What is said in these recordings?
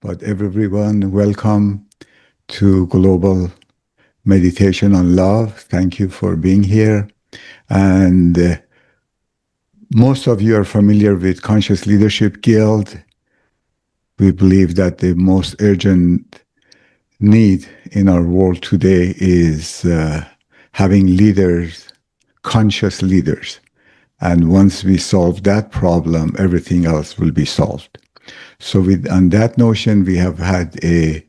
But everyone, welcome to Global Meditation on Love. Thank you for being here. And most of you are familiar with Conscious Leadership Guild. We believe that the most urgent need in our world today is having leaders, conscious leaders. And once we solve that problem, everything else will be solved. So on that notion, we have had a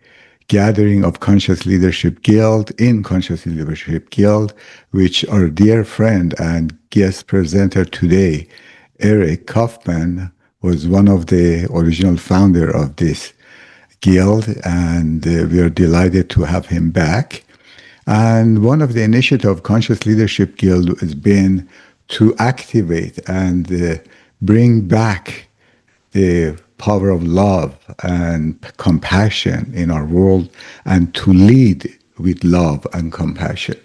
gathering of Conscious Leadership Guild in Conscious Leadership Guild, which our dear friend and guest presenter today, Eric Kaufmann, was one of the original founder of this guild, and we are delighted to have him back. And one of the initiatives of Conscious Leadership Guild has been to activate and bring back the power of love and compassion in our world, and to lead with love and compassion.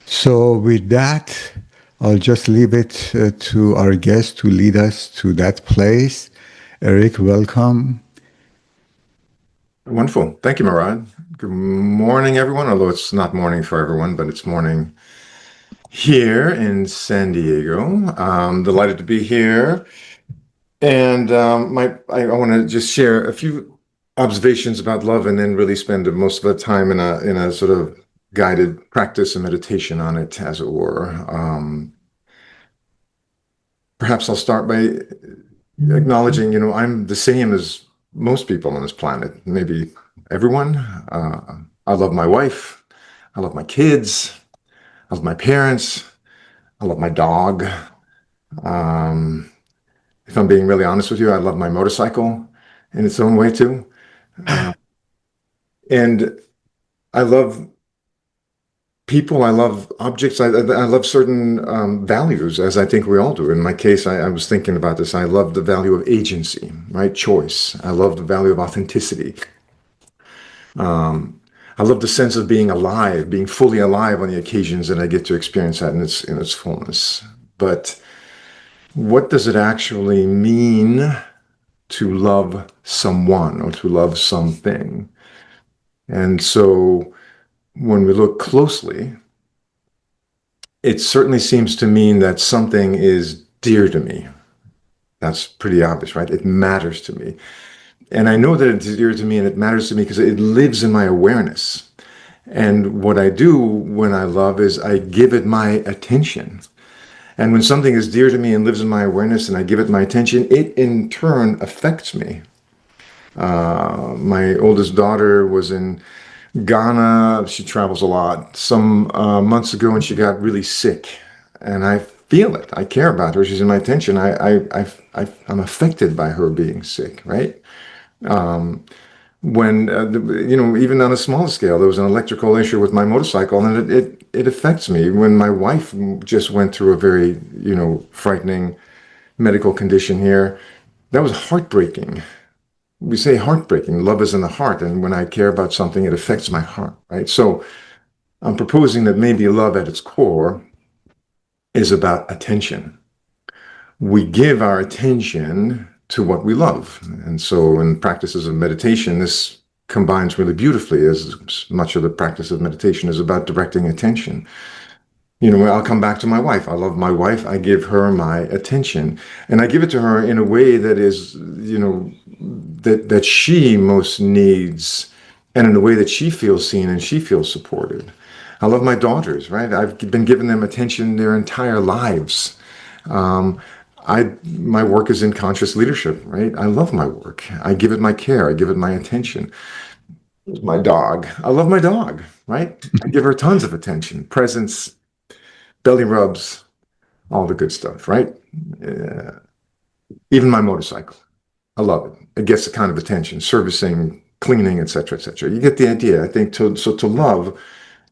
So with that, I'll just leave it to our guest to lead us to that place. Eric, welcome. Wonderful. Thank you, Murad. Good morning, everyone, although it's not morning for everyone, but it's morning here in San Diego. I'm delighted to be here. And I want to just share a few observations about love, and then really spend most of the time in a sort of guided practice and meditation on it, as it were. Perhaps I'll start by acknowledging, I'm the same as most people on this planet, maybe everyone. I love my wife. I love my kids. I love my parents. I love my dog. If I'm being really honest with you, I love my motorcycle in its own way too. And I love people, I love objects, I love certain values, as I think we all do. In my case, I was thinking about this. I love the value of agency, right? Choice. I love the value of authenticity. I love the sense of being alive, being fully alive on the occasions that I get to experience that in its fullness. But what does it actually mean to love someone or to love something? And so when we look closely, it certainly seems to mean that something is dear to me. That's pretty obvious, right? It matters to me. And I know that it's dear to me and it matters to me because it lives in my awareness. And what I do when I love is I give it my attention. And when something is dear to me and lives in my awareness and I give it my attention, it in turn affects me. My oldest daughter was in Ghana. She travels a lot. Some months ago, and she got really sick. And I feel it. I care about her. She's in my attention. I'm affected by her being sick, right? When even on a smaller scale, there was an electrical issue with my motorcycle, and it affects me. When my wife just went through a very frightening medical condition here, that was heartbreaking. We say heartbreaking. Love is in the heart, and when I care about something, it affects my heart, right? So I'm proposing that maybe love at its core is about attention. We give our attention to what we love. And so in practices of meditation, this combines really beautifully, as much of the practice of meditation is about directing attention. I'll come back to my wife. I love my wife. I give her my attention, and I give it to her in a way that is, that she most needs, and in a way that she feels seen and she feels supported. I love my daughters, right? I've been giving them attention their entire lives. My work is in conscious leadership, right? I love my work. I give it my care. I give it my attention. My dog. I love my dog, right? I give her tons of attention, presence, belly rubs, all the good stuff, right? Even my motorcycle. I love it. It gets the kind of attention, servicing, cleaning, etc., etc. You get the idea. I think to love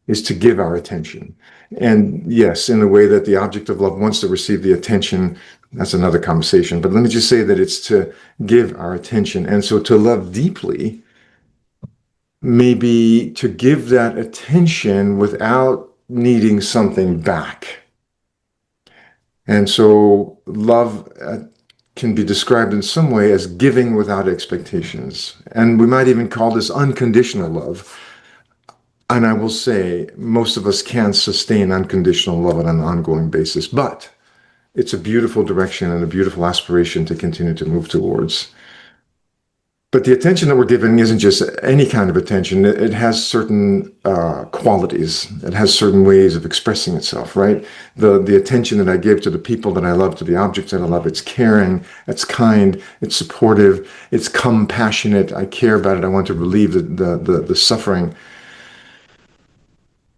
is to give our attention. And yes, in the way that the object of love wants to receive the attention, that's another conversation. But let me just say that it's to give our attention. And so to love deeply, maybe to give that attention without needing something back. And so love can be described in some way as giving without expectations. And we might even call this unconditional love. And I will say, most of us can't sustain unconditional love on an ongoing basis, but it's a beautiful direction and a beautiful aspiration to continue to move towards. But the attention that we're giving isn't just any kind of attention. It has certain qualities. It has certain ways of expressing itself, right? The attention that I give to the people that I love, to the objects that I love, it's caring, it's kind, it's supportive, it's compassionate. I care about it. I want to relieve the suffering.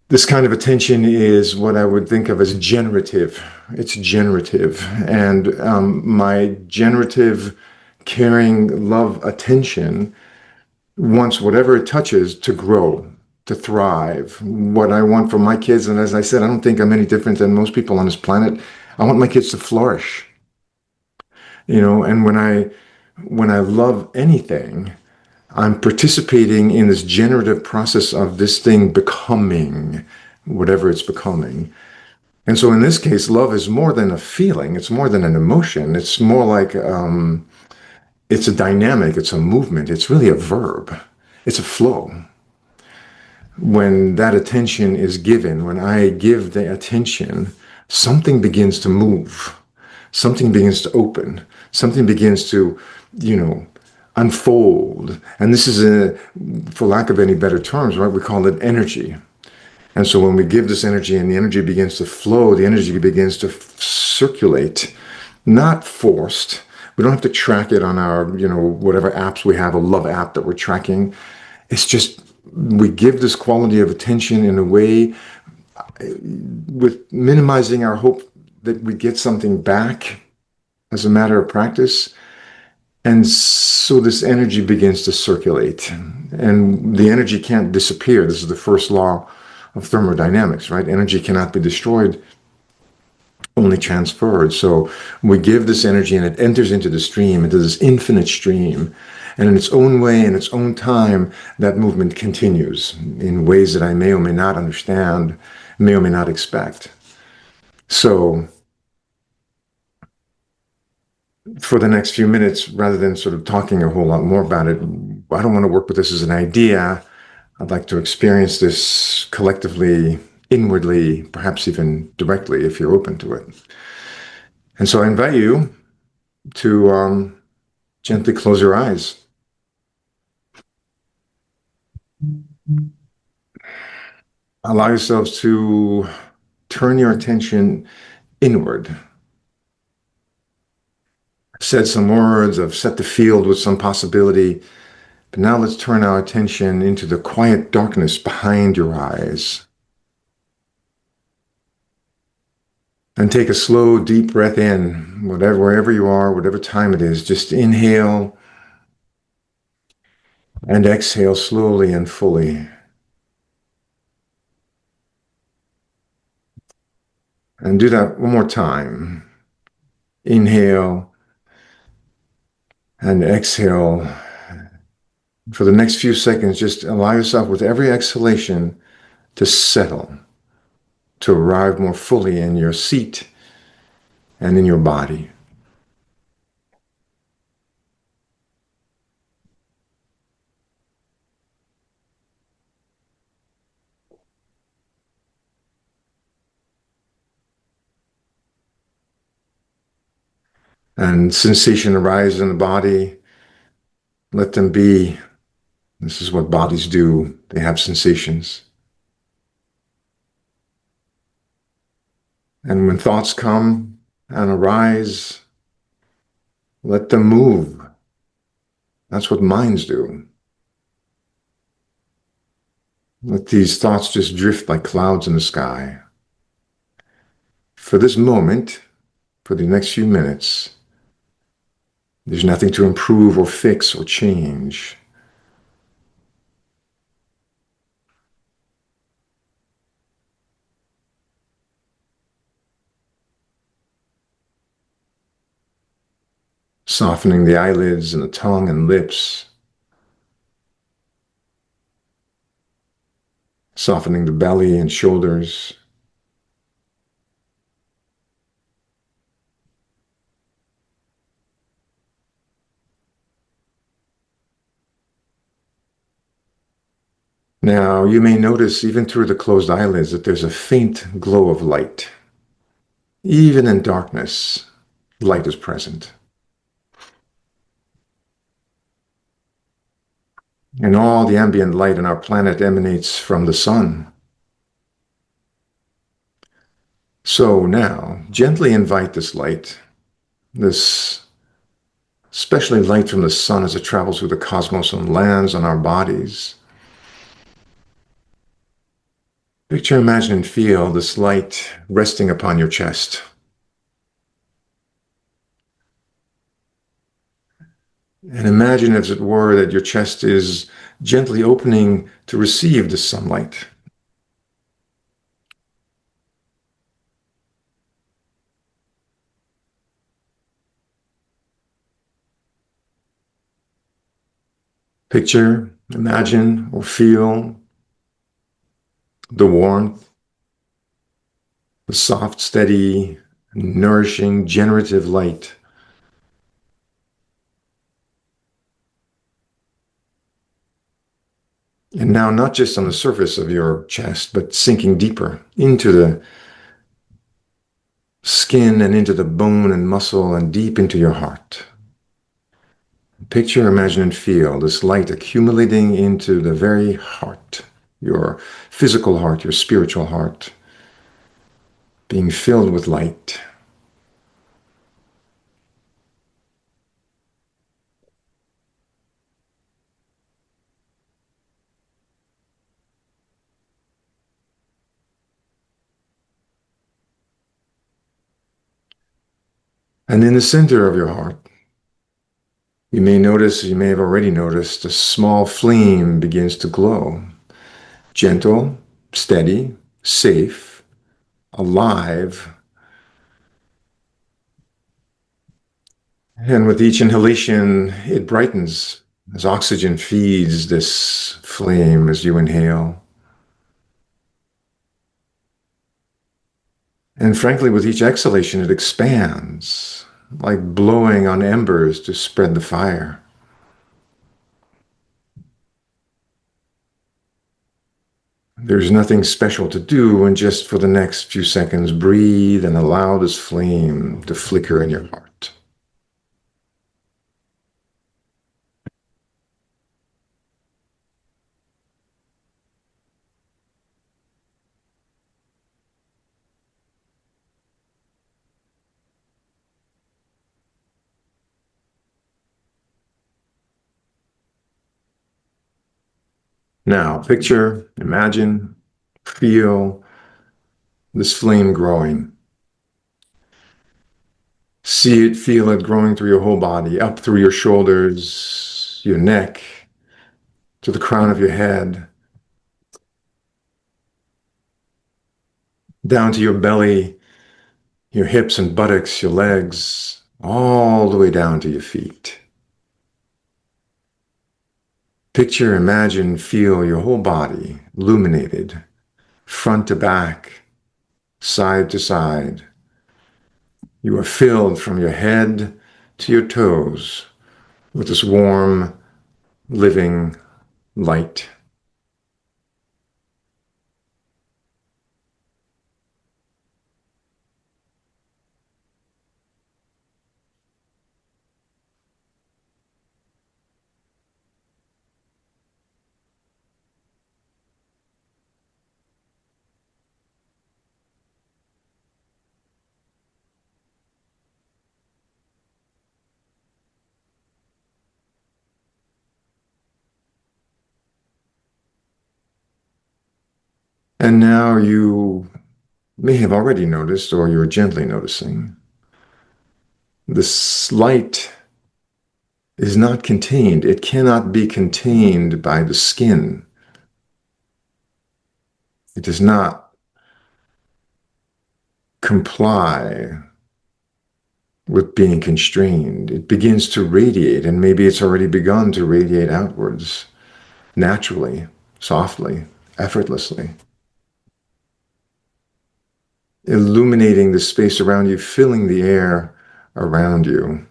This kind of attention is what I would think of as generative. It's generative. And my generative, caring, love, attention wants whatever it touches to grow, to thrive. What I want for my kids, and as I said, I don't think I'm any different than most people on this planet. I want my kids to flourish, and when I love anything, I'm participating in this generative process of this thing becoming whatever it's becoming. And so in this case, love is more than a feeling. It's more than an emotion. It's more like it's a dynamic. It's a movement. It's really a verb. It's a flow. When that attention is given, when I give the attention, something begins to move. Something begins to open. Something begins to, unfold. And this is for lack of any better terms, right? We call it energy. And so when we give this energy and the energy begins to flow, the energy begins to circulate, not forced. We don't have to track it on our, whatever apps we have, a love app that we're tracking. It's just we give this quality of attention in a way with minimizing our hope that we get something back as a matter of practice. And so this energy begins to circulate, and the energy can't disappear. This is the first law of thermodynamics, right? Energy cannot be destroyed, only transferred. So we give this energy and it enters into the stream, into this infinite stream. And in its own way, in its own time, that movement continues in ways that I may or may not understand, may or may not expect. So for the next few minutes, rather than sort of talking a whole lot more about it, I don't want to work with this as an idea. I'd like to experience this collectively, inwardly, perhaps even directly, if you're open to it. And so I invite you to gently close your eyes. Allow yourselves to turn your attention inward. I've said some words, I've set the field with some possibility, but now let's turn our attention into the quiet darkness behind your eyes. And take a slow, deep breath in, wherever you are, whatever time it is. Just inhale and exhale slowly and fully. And do that one more time. Inhale and exhale. For the next few seconds, just allow yourself with every exhalation to settle, to arrive more fully in your seat and in your body. And sensation arises in the body. Let them be. This is what bodies do. They have sensations. And when thoughts come and arise, let them move. That's what minds do. Let these thoughts just drift like clouds in the sky. For this moment, for the next few minutes, there's nothing to improve or fix or change. Softening the eyelids and the tongue and lips. Softening the belly and shoulders. Now, you may notice, even through the closed eyelids, that there's a faint glow of light. Even in darkness, light is present. And all the ambient light on our planet emanates from the sun. So now, gently invite this light, this especially light from the sun as it travels through the cosmos and lands on our bodies. Picture, imagine, and feel this light resting upon your chest. And imagine, as it were, that your chest is gently opening to receive the sunlight. Picture, imagine, or feel the warmth, the soft, steady, nourishing, generative light. And now, not just on the surface of your chest, but sinking deeper into the skin and into the bone and muscle and deep into your heart. Picture, imagine, and feel this light accumulating into the very heart, your physical heart, your spiritual heart, being filled with light. And in the center of your heart, you may notice, you may have already noticed, a small flame begins to glow. Gentle, steady, safe, alive. And with each inhalation, it brightens as oxygen feeds this flame as you inhale. And frankly, with each exhalation, it expands, like blowing on embers to spread the fire. There's nothing special to do, and just for the next few seconds, breathe and allow this flame to flicker in your heart. Now, picture, imagine, feel this flame growing. See it, feel it growing through your whole body, up through your shoulders, your neck, to the crown of your head, down to your belly, your hips and buttocks, your legs, all the way down to your feet. Picture, imagine, feel your whole body illuminated, front to back, side to side. You are filled from your head to your toes with this warm, living light. And now you may have already noticed, or you're gently noticing, this light is not contained. It cannot be contained by the skin. It does not comply with being constrained. It begins to radiate, and maybe it's already begun to radiate outwards, naturally, softly, effortlessly, illuminating the space around you, filling the air around you.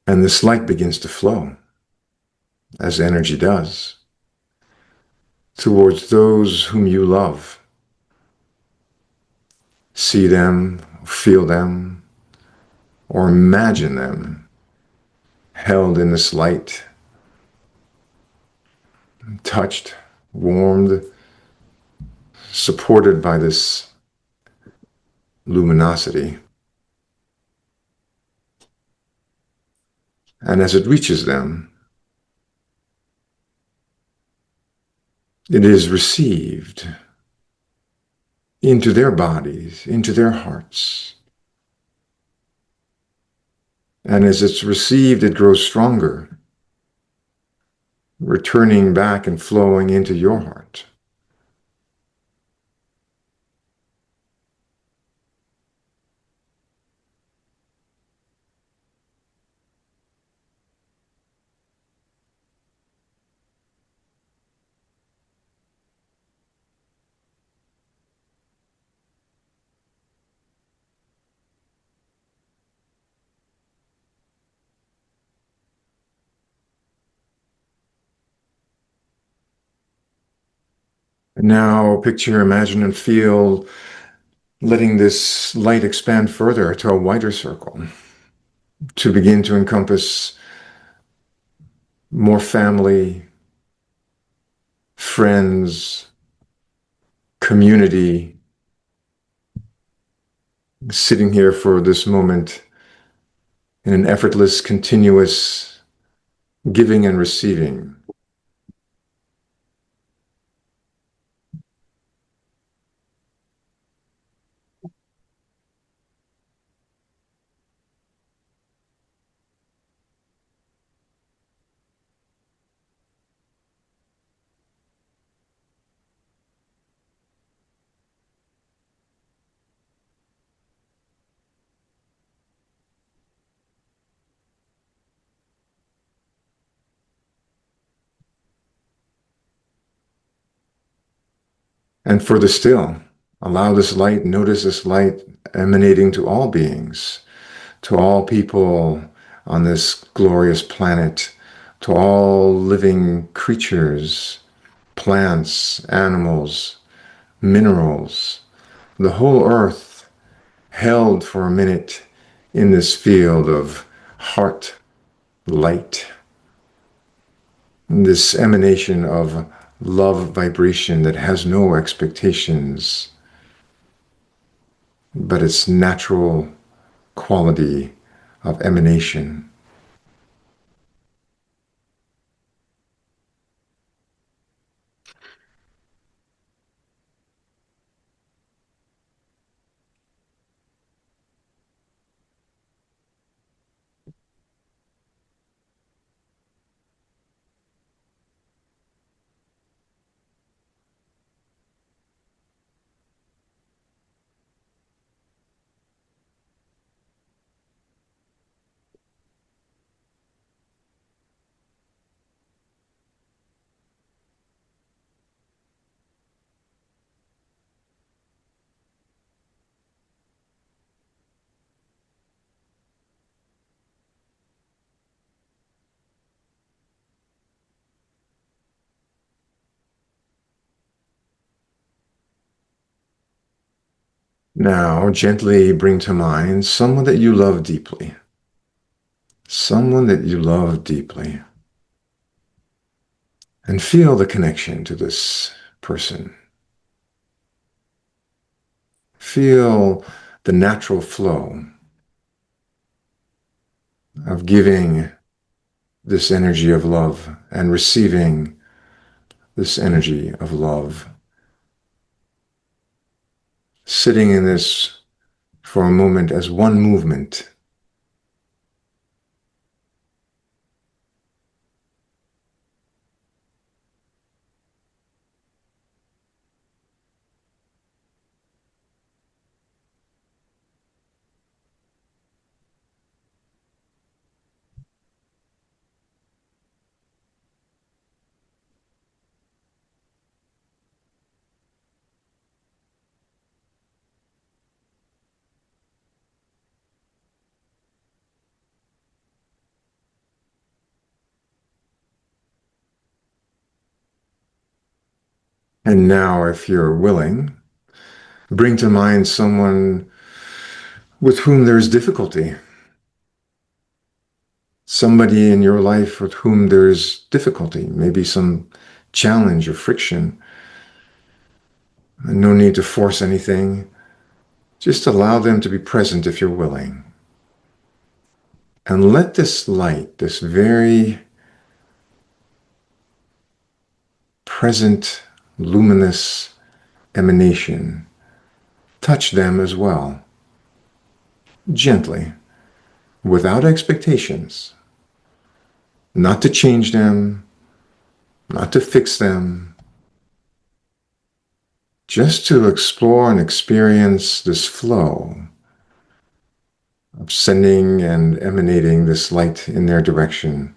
And this light begins to flow, as energy does, towards those whom you love. See them, feel them, or imagine them held in this light, touched, warmed, supported by this luminosity. And as it reaches them, it is received into their bodies, into their hearts. And as it's received, it grows stronger, returning back and flowing into your heart. And now picture, imagine, and feel letting this light expand further to a wider circle, to begin to encompass more family, friends, community, sitting here for this moment in an effortless, continuous giving and receiving. And further still, allow this light, notice this light emanating to all beings, to all people on this glorious planet, to all living creatures, plants, animals, minerals, the whole earth held for a minute in this field of heart light, this emanation of love vibration that has no expectations, but its natural quality of emanation. Now, gently bring to mind someone that you love deeply. Someone that you love deeply. And feel the connection to this person. Feel the natural flow of giving this energy of love and receiving this energy of love. Sitting in this for a moment as one movement. And now, if you're willing, bring to mind someone with whom there's difficulty. Somebody in your life with whom there's difficulty, maybe some challenge or friction. And no need to force anything. Just allow them to be present if you're willing. And let this light, this very present, luminous emanation, touch them as well, gently, without expectations, not to change them, not to fix them, just to explore and experience this flow of sending and emanating this light in their direction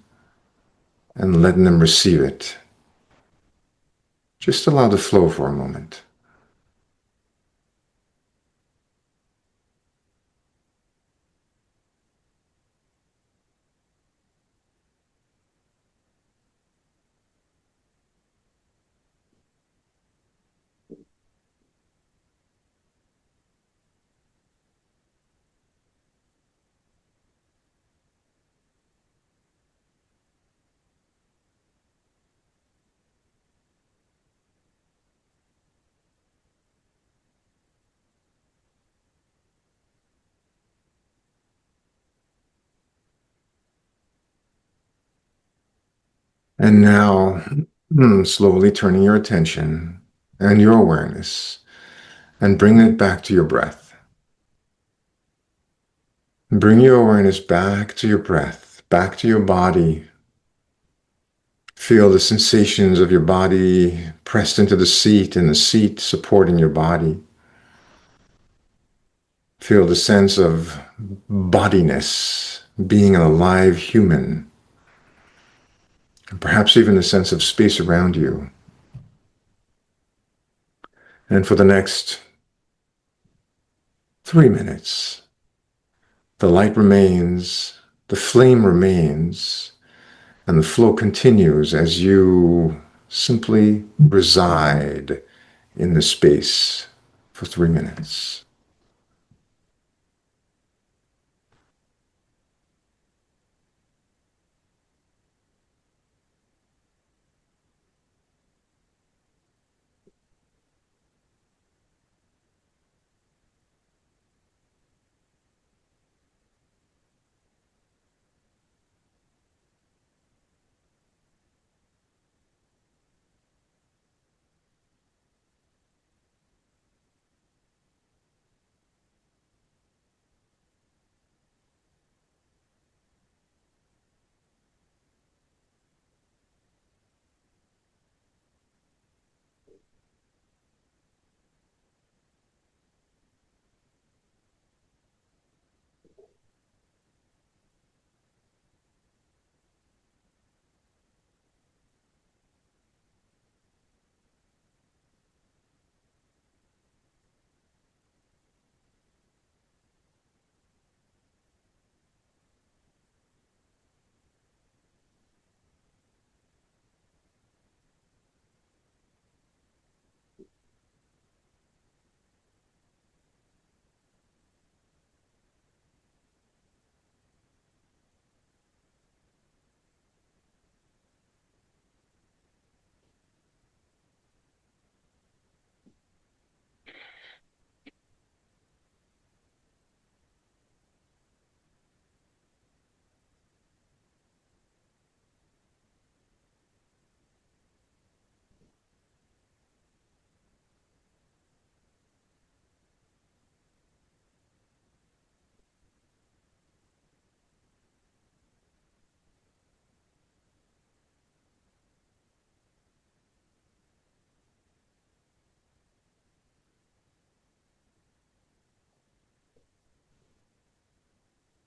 and letting them receive it. Just allow the flow for a moment. And now, slowly turning your attention and your awareness and bring it back to your breath. Bring your awareness back to your breath, back to your body. Feel the sensations of your body pressed into the seat and the seat supporting your body. Feel the sense of bodiness, being an alive human, and perhaps even the sense of space around you. And for the next 3 minutes, the light remains, the flame remains, and the flow continues as you simply reside in the space for 3 minutes.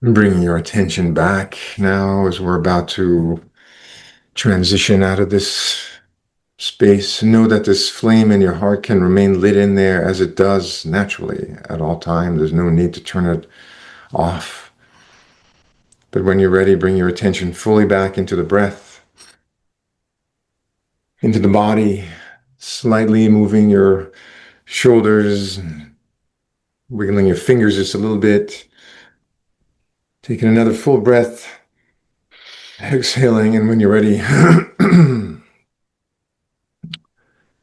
Bringing your attention back now as we're about to transition out of this space. Know that this flame in your heart can remain lit in there as it does naturally at all times. There's no need to turn it off. But when you're ready, bring your attention fully back into the breath, into the body, Slightly moving your shoulders, wiggling your fingers just a little bit. Taking another full breath, exhaling, and when you're ready,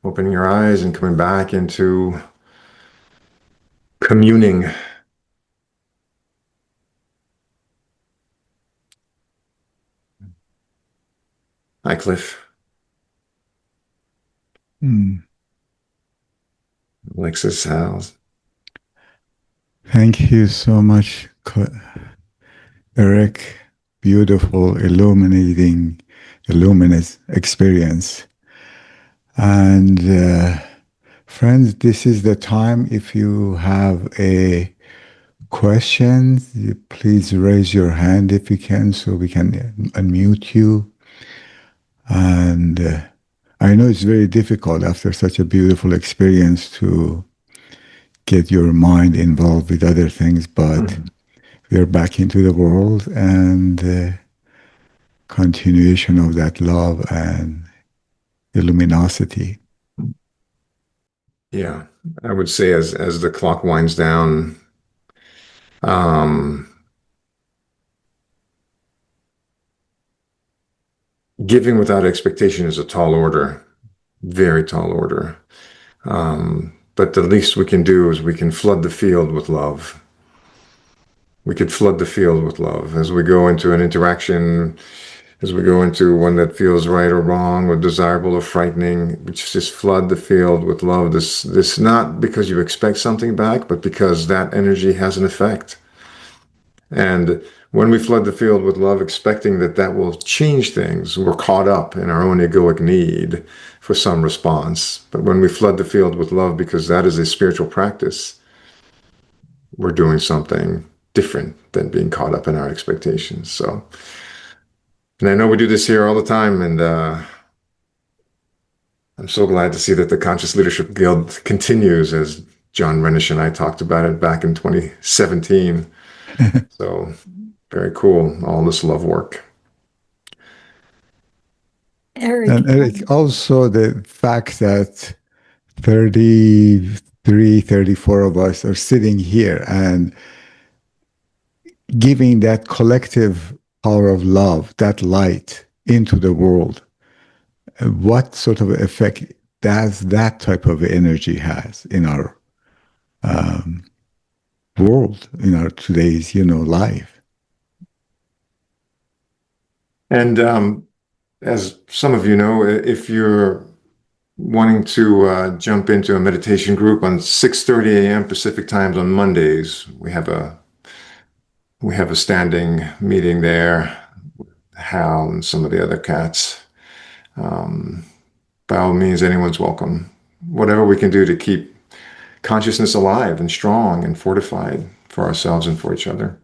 opening your eyes and coming back into communing. Hi, Cliff. Alexis, Howes. Thank you so much, Eric. Beautiful, illuminating, luminous experience. And friends, this is the time. If you have a question, please raise your hand if you can, so we can unmute you. And I know it's very difficult after such a beautiful experience to get your mind involved with other things, but we're back into the world, and continuation of that love and the luminosity. Yeah, I would say as the clock winds down, giving without expectation is a tall order, very tall order. But the least we can do is we can flood the field with love. We could flood the field with love as we go into an interaction, as we go into one that feels right or wrong or desirable or frightening. We just flood the field with love. This not because you expect something back, but because that energy has an effect. And when we flood the field with love, expecting that that will change things, we're caught up in our own egoic need for some response. But when we flood the field with love, because that is a spiritual practice, we're doing something different than being caught up in our expectations. So, and I know we do this here all the time, and I'm so glad to see that the Conscious Leadership Guild continues, as John Renish and I talked about it back in 2017. So very cool, all this love work. Eric. And Eric, also the fact that 33, 34 of us are sitting here and giving that collective power of love, that light into the world, what sort of effect does that type of energy has in our world, in our today's, life? And as some of you know, if you're wanting to jump into a meditation group on 6:30 a.m. Pacific times on Mondays, we have a standing meeting there. Hal and some of the other cats. By all means, anyone's welcome. Whatever we can do to keep consciousness alive and strong and fortified for ourselves and for each other.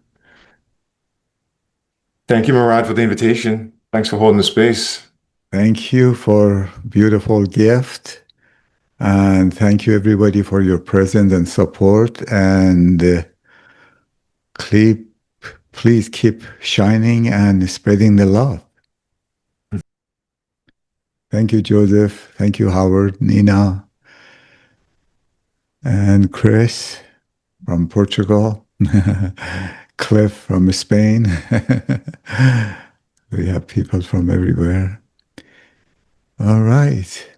Thank you, Murad, for the invitation. Thanks for holding the space. Thank you for beautiful gift. And thank you, everybody, for your presence and support. And please keep shining and spreading the love. Thank you, Joseph. Thank you, Howard, Nina, and Chris from Portugal, Cliff from Spain. We have people from everywhere. All right.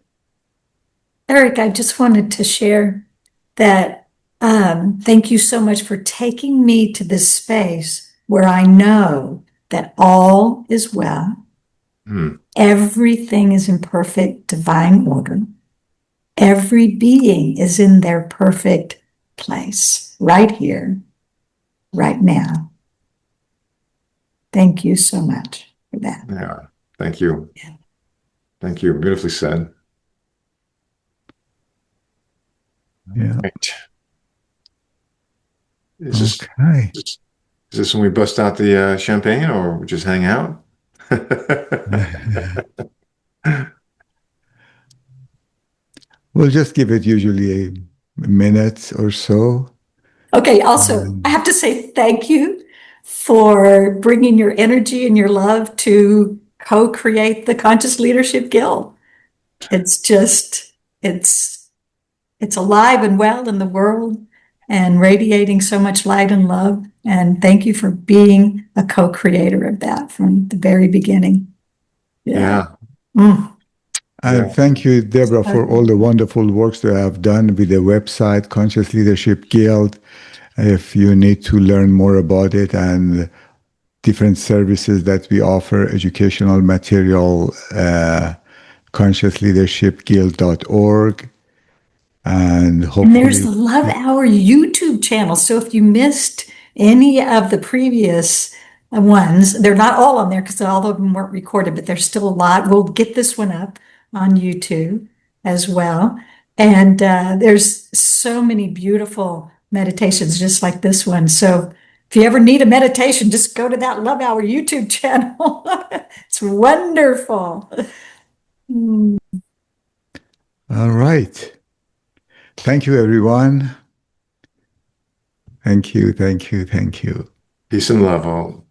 Eric, I just wanted to share that thank you so much for taking me to this space where I know that all is well. Everything is in perfect divine order. Every being is in their perfect place, right here, right now. Thank you so much for that. Yeah, thank you. Yeah. Thank you. Beautifully said. Yeah. Right. Okay. Is this when we bust out the champagne, or we just hang out? We'll just give it usually a minute or so. Okay, also, I have to say thank you for bringing your energy and your love to co-create the Conscious Leadership Guild. It's it's alive and well in the world and radiating so much light and love. And thank you for being a co-creator of that from the very beginning. Yeah. Mm. And thank you, Deborah, for all the wonderful works that I have done with the website, Conscious Leadership Guild. If you need to learn more about it and different services that we offer, educational material, consciousleadershipguild.org. And hopefully. And there's the Love Hour YouTube channel. So if you missed any of the previous ones, they're not all on there because all of them weren't recorded, but there's still a lot. We'll get this one up on YouTube as well. And there's so many beautiful meditations just like this one. So if you ever need a meditation, just go to that Love Hour YouTube channel. It's wonderful. All right. Thank you, everyone. Thank you, thank you, thank you. Peace and love all.